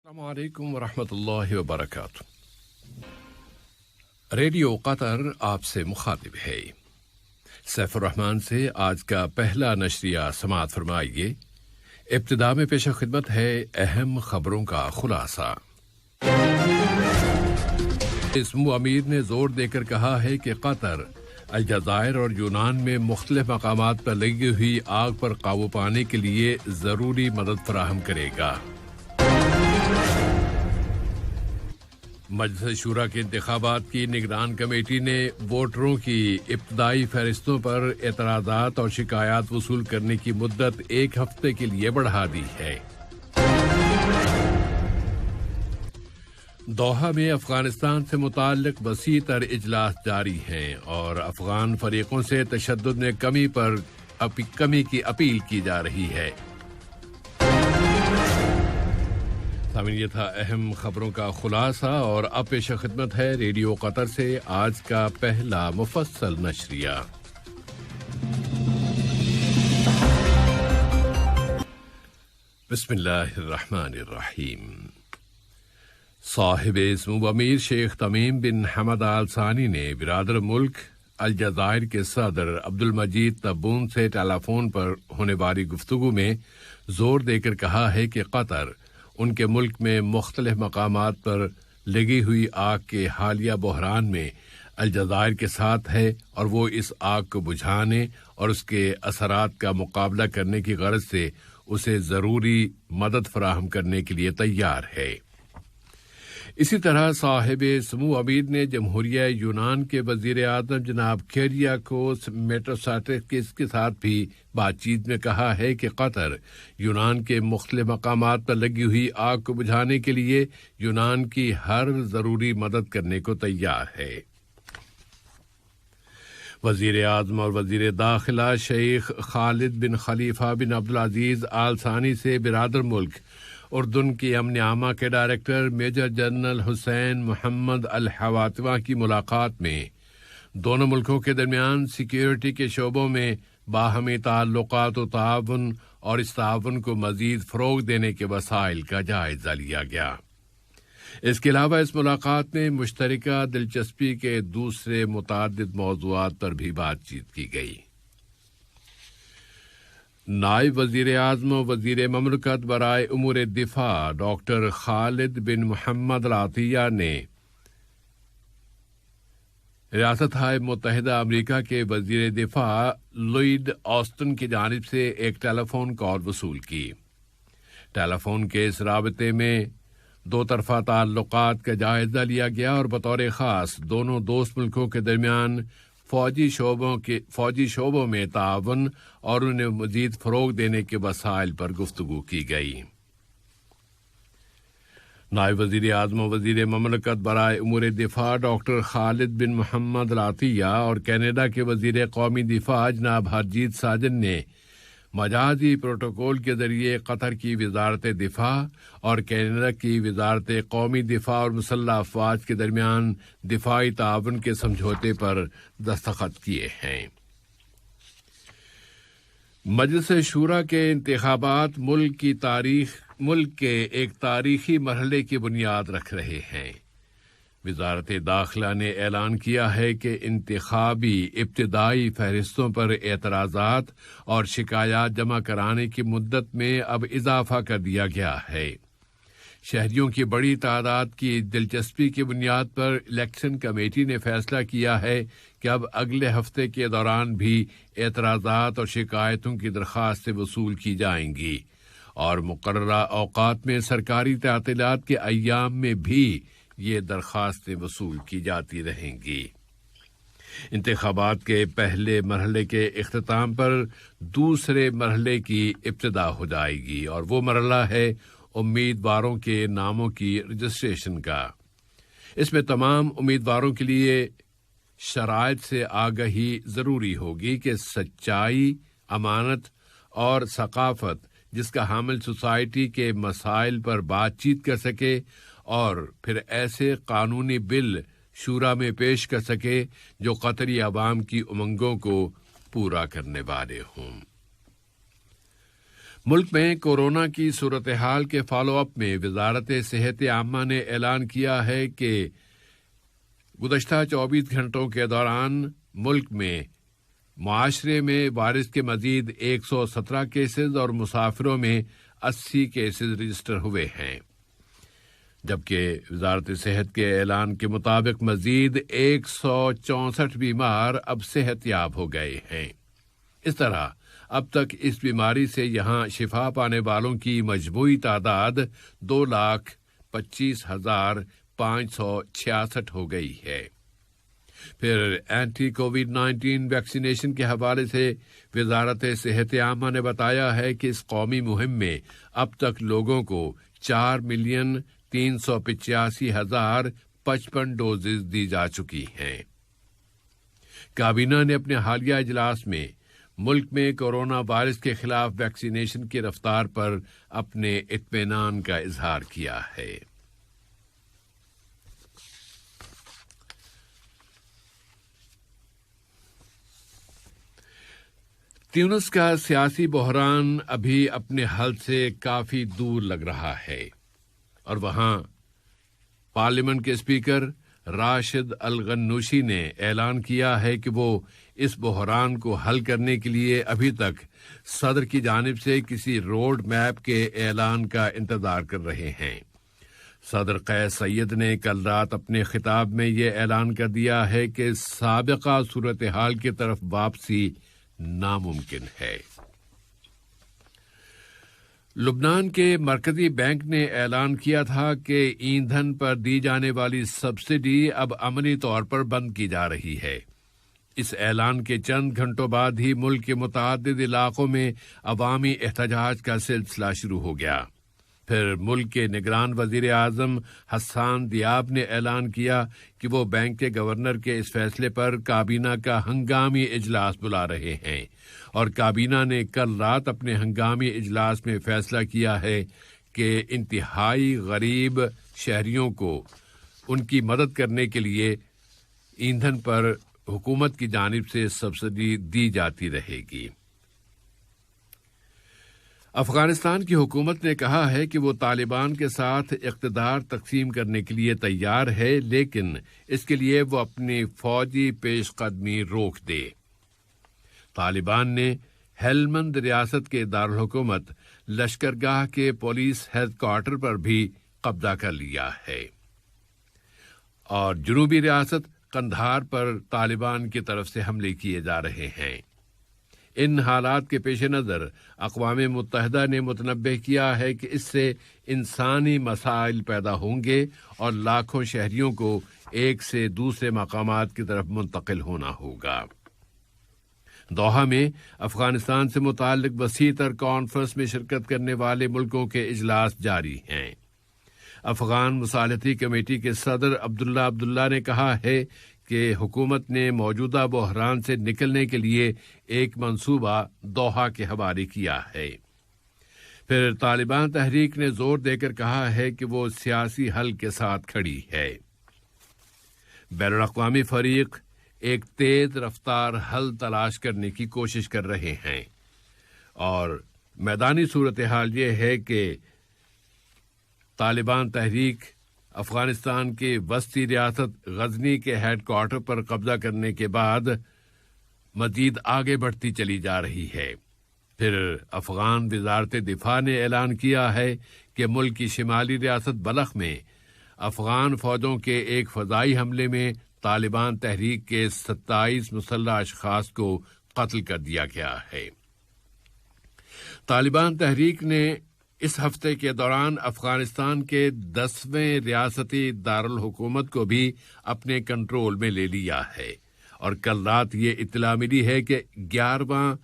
السلام علیکم ورحمۃ اللہ وبرکاتہ۔ ریڈیو قطر آپ سے مخاطب ہے۔ سیف الرحمان سے آج کا پہلا نشریہ سماعت فرمائیے۔ ابتدا میں پیش خدمت ہے اہم خبروں کا خلاصہ۔ سمو امیر نے زور دے کر کہا ہے کہ قطر الجزائر اور یونان میں مختلف مقامات پر لگی ہوئی آگ پر قابو پانے کے لیے ضروری مدد فراہم کرے گا۔ مجلس شورا کے انتخابات کی نگران کمیٹی نے ووٹروں کی ابتدائی فہرستوں پر اعتراضات اور شکایات وصول کرنے کی مدت 1 ہفتے کے لیے بڑھا دی ہے۔ دوحہ میں افغانستان سے متعلق وسیع تر اجلاس جاری ہیں اور افغان فریقوں سے تشدد میں کمی کی اپیل کی جا رہی ہے۔ سامعین، یہ تھا اہم خبروں کا خلاصہ اور اب پیش خدمت ہے ریڈیو قطر سے آج کا پہلا مفصل نشریہ۔ بسم اللہ الرحمن الرحیم۔ صاحب سمو امیر شیخ تمیم بن حمد آل ثانی نے برادر ملک الجزائر کے صدر عبدالمجید تبون سے ٹیلی فون پر ہونے والی گفتگو میں زور دے کر کہا ہے کہ قطر ان کے ملک میں مختلف مقامات پر لگی ہوئی آگ کے حالیہ بحران میں الجزائر کے ساتھ ہے اور وہ اس آگ کو بجھانے اور اس کے اثرات کا مقابلہ کرنے کی غرض سے اسے ضروری مدد فراہم کرنے کے لیے تیار ہے۔ اسی طرح صاحب سمو امیر نے جمہوریہ یونان کے وزیر اعظم جناب کیریاکوس میٹروساٹس کے ساتھ بھی بات چیت میں کہا ہے کہ قطر یونان کے مختلف مقامات پر لگی ہوئی آگ کو بجھانے کے لیے یونان کی ہر ضروری مدد کرنے کو تیار ہے۔ وزیر اعظم اور وزیر داخلہ شیخ خالد بن خلیفہ بن عبدالعزیز آل ثانی سے برادر ملک اردن کی امن عامہ کے ڈائریکٹر میجر جنرل حسین محمد الحواتوہ کی ملاقات میں دونوں ملکوں کے درمیان سیکیورٹی کے شعبوں میں باہمی تعلقات و تعاون اور اس تعاون کو مزید فروغ دینے کے وسائل کا جائزہ لیا گیا۔ اس کے علاوہ اس ملاقات میں مشترکہ دلچسپی کے دوسرے متعدد موضوعات پر بھی بات چیت کی گئی۔ نائب وزیر اعظم و وزیر مملکت برائے امور دفاع ڈاکٹر خالد بن محمد العطیہ نے ریاستہائے متحدہ امریکہ کے وزیر دفاع لوئڈ آسٹن کی جانب سے ایک ٹیلی فون کال وصول کی۔ ٹیلی فون کے اس رابطے میں دو طرفہ تعلقات کا جائزہ لیا گیا اور بطور خاص دونوں دوست ملکوں کے درمیان فوجی شعبوں میں تعاون اور انہیں مزید فروغ دینے کے وسائل پر گفتگو کی گئی۔ نائب وزیر اعظم و وزیر مملکت برائے امور دفاع ڈاکٹر خالد بن محمد العطیہ اور کینیڈا کے وزیر قومی دفاع جناب ہرجیت ساجن نے مجازی پروٹوکول کے ذریعے قطر کی وزارت دفاع اور کینیڈا کی وزارت قومی دفاع اور مسلح افواج کے درمیان دفاعی تعاون کے سمجھوتے پر دستخط کیے ہیں۔ مجلس شورا کے انتخابات ملک کے ایک تاریخی مرحلے کی بنیاد رکھ رہے ہیں۔ وزارت داخلہ نے اعلان کیا ہے کہ انتخابی ابتدائی فہرستوں پر اعتراضات اور شکایات جمع کرانے کی مدت میں اب اضافہ کر دیا گیا ہے۔ شہریوں کی بڑی تعداد کی دلچسپی کی بنیاد پر الیکشن کمیٹی نے فیصلہ کیا ہے کہ اب اگلے ہفتے کے دوران بھی اعتراضات اور شکایتوں کی درخواستیں وصول کی جائیں گی اور مقررہ اوقات میں سرکاری تعطیلات کے ایام میں بھی یہ درخواستیں وصول کی جاتی رہیں گی۔ انتخابات کے پہلے مرحلے کے اختتام پر دوسرے مرحلے کی ابتدا ہو جائے گی اور وہ مرحلہ ہے امیدواروں کے ناموں کی رجسٹریشن کا۔ اس میں تمام امیدواروں کے لیے شرائط سے آگہی ضروری ہوگی کہ سچائی، امانت اور ثقافت جس کا حامل سوسائٹی کے مسائل پر بات چیت کر سکے اور پھر ایسے قانونی بل شورا میں پیش کر سکے جو قطری عوام کی امنگوں کو پورا کرنے والے ہوں۔ ملک میں کورونا کی صورتحال کے فالو اپ میں وزارت صحت عامہ نے اعلان کیا ہے کہ گزشتہ 24 گھنٹوں کے دوران ملک میں معاشرے میں وائرس کے مزید 117 کیسز اور مسافروں میں 80 کیسز رجسٹر ہوئے ہیں، جبکہ وزارت صحت کے اعلان کے مطابق مزید 164 بیمار اب صحت یاب ہو گئے ہیں۔ اس طرح اب تک اس بیماری سے یہاں شفا پانے والوں کی مجموعی تعداد 2,25,566 ہو گئی ہے۔ پھر اینٹی کووڈ 19 ویکسینیشن کے حوالے سے وزارت صحت عامہ نے بتایا ہے کہ اس قومی مہم میں اب تک لوگوں کو 4,385,055 ڈوزز دی جا چکی ہیں۔ کابینہ نے اپنے حالیہ اجلاس میں ملک میں کورونا وائرس کے خلاف ویکسینیشن کی رفتار پر اپنے اطمینان کا اظہار کیا ہے۔ تیونس کا سیاسی بحران ابھی اپنے حل سے کافی دور لگ رہا ہے اور وہاں پارلیمنٹ کے اسپیکر راشد الغنوشی نے اعلان کیا ہے کہ وہ اس بحران کو حل کرنے کے لیے ابھی تک صدر کی جانب سے کسی روڈ میپ کے اعلان کا انتظار کر رہے ہیں۔ صدر قیس سعید نے کل رات اپنے خطاب میں یہ اعلان کر دیا ہے کہ سابقہ صورتحال کی طرف واپسی ناممکن ہے۔ لبنان کے مرکزی بینک نے اعلان کیا تھا کہ ایندھن پر دی جانے والی سبسڈی اب عملی طور پر بند کی جا رہی ہے۔ اس اعلان کے چند گھنٹوں بعد ہی ملک کے متعدد علاقوں میں عوامی احتجاج کا سلسلہ شروع ہو گیا۔ پھر ملک کے نگران وزیر اعظم حسان دیاب نے اعلان کیا کہ وہ بینک کے گورنر کے اس فیصلے پر کابینہ کا ہنگامی اجلاس بلا رہے ہیں، اور کابینہ نے کل رات اپنے ہنگامی اجلاس میں فیصلہ کیا ہے کہ انتہائی غریب شہریوں کو ان کی مدد کرنے کے لیے ایندھن پر حکومت کی جانب سے سبسڈی دی جاتی رہے گی۔ افغانستان کی حکومت نے کہا ہے کہ وہ طالبان کے ساتھ اقتدار تقسیم کرنے کے لیے تیار ہے، لیکن اس کے لیے وہ اپنی فوجی پیش قدمی روک دے۔ طالبان نے ہیلمند ریاست کے دارالحکومت لشکرگاہ کے پولیس ہیڈ کوارٹر پر بھی قبضہ کر لیا ہے، اور جنوبی ریاست قندھار پر طالبان کی طرف سے حملے کیے جا رہے ہیں۔ ان حالات کے پیش نظر اقوام متحدہ نے متنبہ کیا ہے کہ اس سے انسانی مسائل پیدا ہوں گے اور لاکھوں شہریوں کو ایک سے دوسرے مقامات کی طرف منتقل ہونا ہوگا۔ دوحہ میں افغانستان سے متعلق وسیع تر کانفرنس میں شرکت کرنے والے ملکوں کے اجلاس جاری ہیں۔ افغان مصالحتی کمیٹی کے صدر عبداللہ نے کہا ہے کہ حکومت نے موجودہ بحران سے نکلنے کے لیے ایک منصوبہ دوحہ کے حوالے کیا ہے۔ پھر طالبان تحریک نے زور دے کر کہا ہے کہ وہ سیاسی حل کے ساتھ کھڑی ہے۔ بین الاقوامی فریق ایک تیز رفتار حل تلاش کرنے کی کوشش کر رہے ہیں، اور میدانی صورتحال یہ ہے کہ طالبان تحریک افغانستان کے وسطی ریاست غزنی کے ہیڈ کوارٹر پر قبضہ کرنے کے بعد مزید آگے بڑھتی چلی جا رہی ہے۔ پھر افغان وزارت دفاع نے اعلان کیا ہے کہ ملک کی شمالی ریاست بلخ میں افغان فوجوں کے ایک فضائی حملے میں طالبان تحریک کے 27 مسلح اشخاص کو قتل کر دیا گیا ہے۔ طالبان تحریک نے اس ہفتے کے دوران افغانستان کے 10ویں ریاستی دارالحکومت کو بھی اپنے کنٹرول میں لے لیا ہے، اور کل رات یہ اطلاع ملی ہے کہ 11واں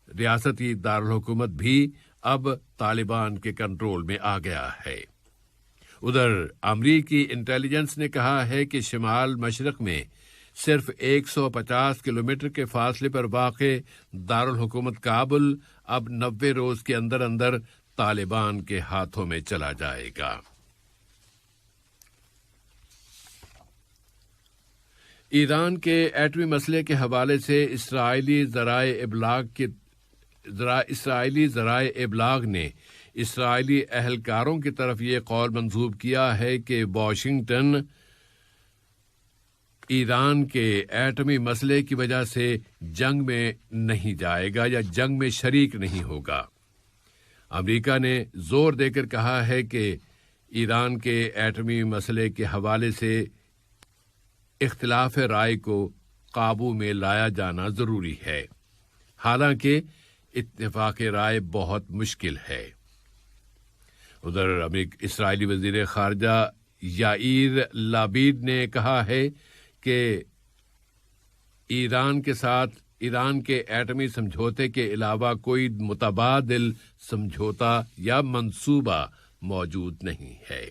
ریاستی دارالحکومت بھی اب طالبان کے کنٹرول میں آ گیا ہے۔ ادھر امریکی انٹیلیجنس نے کہا ہے کہ شمال مشرق میں صرف 150 کلومیٹر کے فاصلے پر واقع دارالحکومت کابل اب 90 روز کے اندر اندر طالبان کے ہاتھوں میں چلا جائے گا۔ ایران کے ایٹمی مسئلے کے حوالے سے اسرائیلی ذرائع ابلاغ کی اسرائیلی ذرائع ابلاغ نے اسرائیلی اہلکاروں کی طرف یہ قول منسوب کیا ہے کہ واشنگٹن ایران کے ایٹمی مسئلے کی وجہ سے جنگ میں نہیں جائے گا یا جنگ میں شریک نہیں ہوگا۔ امریکہ نے زور دے کر کہا ہے کہ ایران کے ایٹمی مسئلے کے حوالے سے اختلاف رائے کو قابو میں لایا جانا ضروری ہے، حالانکہ اتفاق رائے بہت مشکل ہے۔ ادھر اسرائیلی وزیر خارجہ یائیر لابید نے کہا ہے کہ ایران کے ساتھ ایران کے ایٹمی سمجھوتے کے علاوہ کوئی متبادل سمجھوتا یا منصوبہ موجود نہیں ہے۔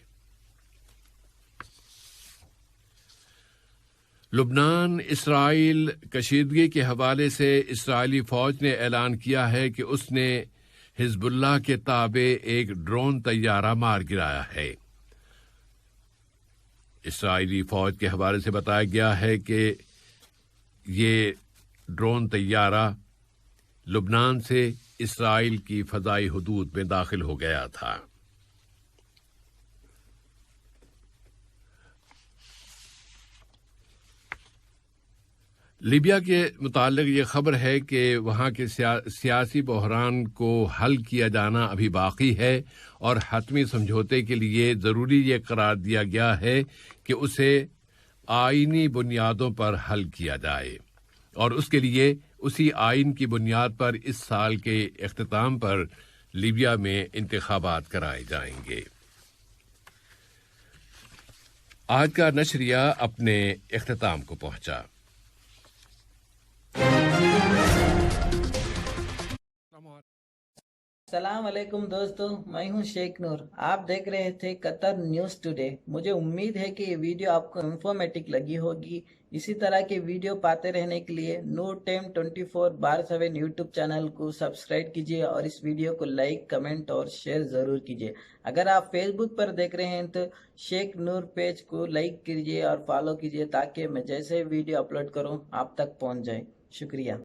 لبنان اسرائیل کشیدگی کے حوالے سے اسرائیلی فوج نے اعلان کیا ہے کہ اس نے حزب اللہ کے تابع ایک ڈرون طیارہ مار گرایا ہے۔ اسرائیلی فوج کے حوالے سے بتایا گیا ہے کہ یہ ڈرون طیارہ لبنان سے اسرائیل کی فضائی حدود میں داخل ہو گیا تھا۔ لیبیا کے متعلق یہ خبر ہے کہ وہاں کے سیاسی بحران کو حل کیا جانا ابھی باقی ہے اور حتمی سمجھوتے کے لیے ضروری یہ قرار دیا گیا ہے کہ اسے آئینی بنیادوں پر حل کیا جائے، اور اس کے لیے اسی آئین کی بنیاد پر اس سال کے اختتام پر لیبیا میں انتخابات کرائے جائیں گے۔ آج کا نشریہ اپنے اختتام کو پہنچا۔ السلام علیکم دوستو، میں ہوں شیخ نور۔ آپ دیکھ رہے تھے قطر نیوز ٹوڈے۔ مجھے امید ہے کہ یہ ویڈیو آپ کو انفارمیٹک لگی ہوگی۔ اسی طرح کے ویڈیو پاتے رہنے کے لیے نور ٹائم 24/7 یوٹیوب چینل کو سبسکرائب کیجیے اور اس ویڈیو کو لائک، کمنٹ اور شیئر ضرور کیجیے۔ اگر آپ فیس بک پر دیکھ رہے ہیں تو شیخ نور پیج کو لائک کیجیے اور فالو کیجیے تاکہ میں جیسے ویڈیو اپلوڈ کروں آپ تک پہنچ جائے۔ شکریہ۔